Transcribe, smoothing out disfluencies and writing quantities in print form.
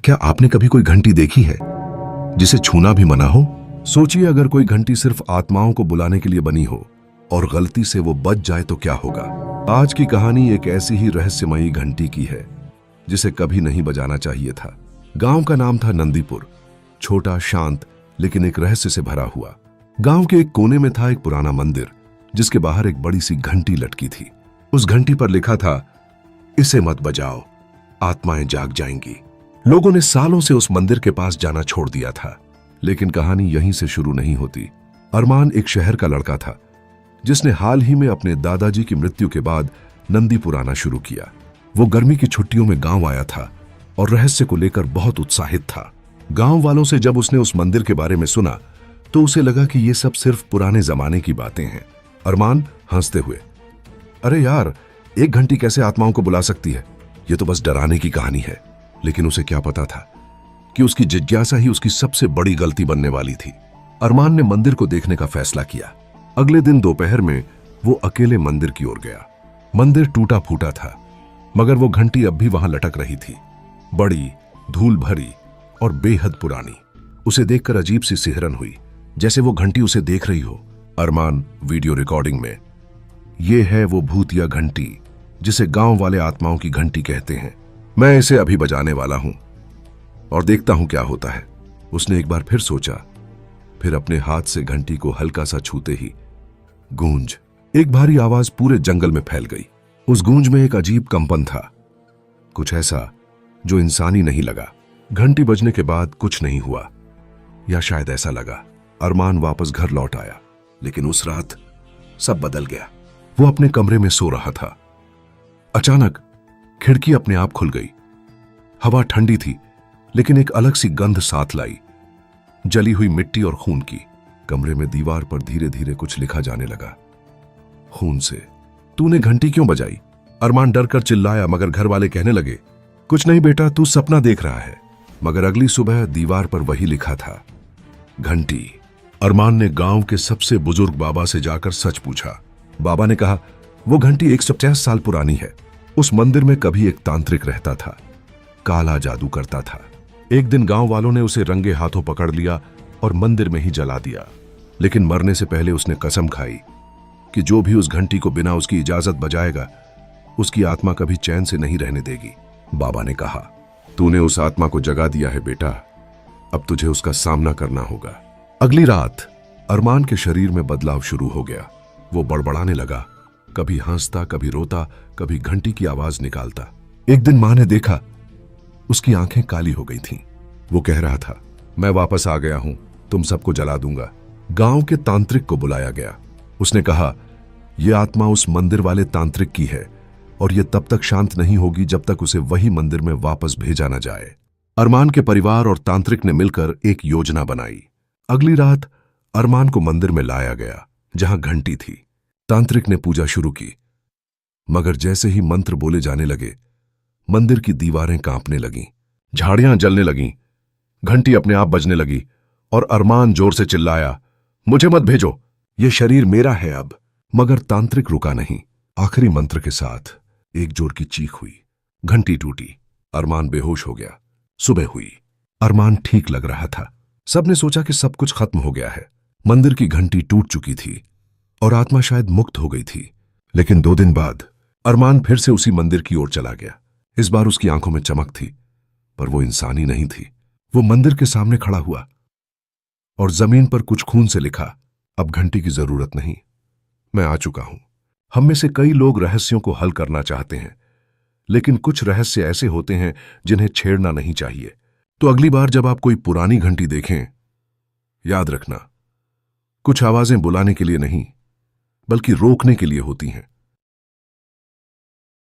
क्या आपने कभी कोई घंटी देखी है जिसे छूना भी मना हो? सोचिए अगर कोई घंटी सिर्फ आत्माओं को बुलाने के लिए बनी हो और गलती से वो बज जाए तो क्या होगा। आज की कहानी एक ऐसी ही रहस्यमयी घंटी की है जिसे कभी नहीं बजाना चाहिए था। गांव का नाम था नंदीपुर। छोटा, शांत, लेकिन एक रहस्य से भरा हुआ। गांव के एक कोने में था एक पुराना मंदिर जिसके बाहर एक बड़ी सी घंटी लटकी थी। उस घंटी पर लिखा था, इसे मत बजाओ, आत्माएं जाग जाएंगी। लोगों ने सालों से उस मंदिर के पास जाना छोड़ दिया था, लेकिन कहानी यहीं से शुरू नहीं होती। अरमान एक शहर का लड़का था जिसने हाल ही में अपने दादाजी की मृत्यु के बाद नंदीपुर आना शुरू किया। वो गर्मी की छुट्टियों में गांव आया था और रहस्य को लेकर बहुत उत्साहित था। गांव वालों से जब उसने उस मंदिर के बारे में सुना तो उसे लगा कि ये सब सिर्फ पुराने जमाने की बातें हैं। अरमान हंसते हुए, अरे यार, एक घंटी कैसे आत्माओं को बुला सकती है? ये तो बस डराने की कहानी है। लेकिन उसे क्या पता था कि उसकी जिज्ञासा ही उसकी सबसे बड़ी गलती बनने वाली थी। अरमान ने मंदिर को देखने का फैसला किया। अगले दिन दोपहर में वो अकेले मंदिर की ओर गया। मंदिर टूटा फूटा था, मगर वो घंटी अब भी वहां लटक रही थी, बड़ी, धूल भरी और बेहद पुरानी। उसे देखकर अजीब सी सिहरन हुई, जैसे वो घंटी उसे देख रही हो। अरमान वीडियो रिकॉर्डिंग में, ये है वो भूतिया घंटी जिसे गांव वाले आत्माओं की घंटी कहते हैं। मैं इसे अभी बजाने वाला हूं और देखता हूं क्या होता है। उसने एक बार फिर सोचा, फिर अपने हाथ से घंटी को हल्का सा छूते ही गूंज, एक भारी आवाज पूरे जंगल में फैल गई। उस गूंज में एक अजीब कंपन था, कुछ ऐसा जो इंसानी नहीं लगा। घंटी बजने के बाद कुछ नहीं हुआ, या शायद ऐसा लगा। अरमान वापस घर लौट आया, लेकिन उस रात सब बदल गया। वो अपने कमरे में सो रहा था। अचानक खिड़की अपने आप खुल गई। हवा ठंडी थी, लेकिन एक अलग सी गंध साथ लाई, जली हुई मिट्टी और खून की। कमरे में दीवार पर धीरे धीरे कुछ लिखा जाने लगा, खून से। तूने घंटी क्यों बजाई? अरमान डर कर चिल्लाया, मगर घर वाले कहने लगे, कुछ नहीं बेटा, तू सपना देख रहा है। मगर अगली सुबह दीवार पर वही लिखा था, घंटी। अरमान ने गांव के सबसे बुजुर्ग बाबा से जाकर सच पूछा। बाबा ने कहा, वो घंटी 150 साल पुरानी है। उस मंदिर में कभी एक तांत्रिक रहता था, काला जादू करता था। एक दिन गांव वालों ने उसे रंगे हाथों पकड़ लिया और मंदिर में ही जला दिया। लेकिन मरने से पहले उसने कसम खाई कि जो भी उस घंटी को बिना उसकी इजाजत बजाएगा, उसकी आत्मा कभी चैन से नहीं रहने देगी। बाबा ने कहा, तूने उस आत्मा को जगा दिया है बेटा, अब तुझे उसका सामना करना होगा। अगली रात अरमान के शरीर में बदलाव शुरू हो गया। वो बड़बड़ाने लगा, कभी हंसता, कभी रोता, कभी घंटी की आवाज निकालता। एक दिन मां ने देखा, उसकी आंखें काली हो गई थीं। वो कह रहा था, मैं वापस आ गया हूं, तुम सबको जला दूंगा। गांव के तांत्रिक को बुलाया गया। उसने कहा, यह आत्मा उस मंदिर वाले तांत्रिक की है और यह तब तक शांत नहीं होगी जब तक उसे वही मंदिर में वापस भेजा न जाए। अरमान के परिवार और तांत्रिक ने मिलकर एक योजना बनाई। अगली रात अरमान को मंदिर में लाया गया जहां घंटी थी। तांत्रिक ने पूजा शुरू की, मगर जैसे ही मंत्र बोले जाने लगे, मंदिर की दीवारें कांपने लगीं, झाड़ियां जलने लगीं, घंटी अपने आप बजने लगी और अरमान जोर से चिल्लाया, मुझे मत भेजो, ये शरीर मेरा है अब। मगर तांत्रिक रुका नहीं। आखिरी मंत्र के साथ एक जोर की चीख हुई, घंटी टूटी, अरमान बेहोश हो गया। सुबह हुई, अरमान ठीक लग रहा था। सबने सोचा कि सब कुछ खत्म हो गया है। मंदिर की घंटी टूट चुकी थी और आत्मा शायद मुक्त हो गई थी। लेकिन 2 दिन बाद अरमान फिर से उसी मंदिर की ओर चला गया। इस बार उसकी आंखों में चमक थी, पर वो इंसानी नहीं थी। वो मंदिर के सामने खड़ा हुआ और जमीन पर कुछ खून से लिखा, अब घंटी की जरूरत नहीं, मैं आ चुका हूं। हम में से कई लोग रहस्यों को हल करना चाहते हैं, लेकिन कुछ रहस्य ऐसे होते हैं जिन्हें छेड़ना नहीं चाहिए। तो अगली बार जब आप कोई पुरानी घंटी देखें, याद रखना, कुछ आवाजें बुलाने के लिए नहीं, बल्कि रोकने के लिए होती हैं।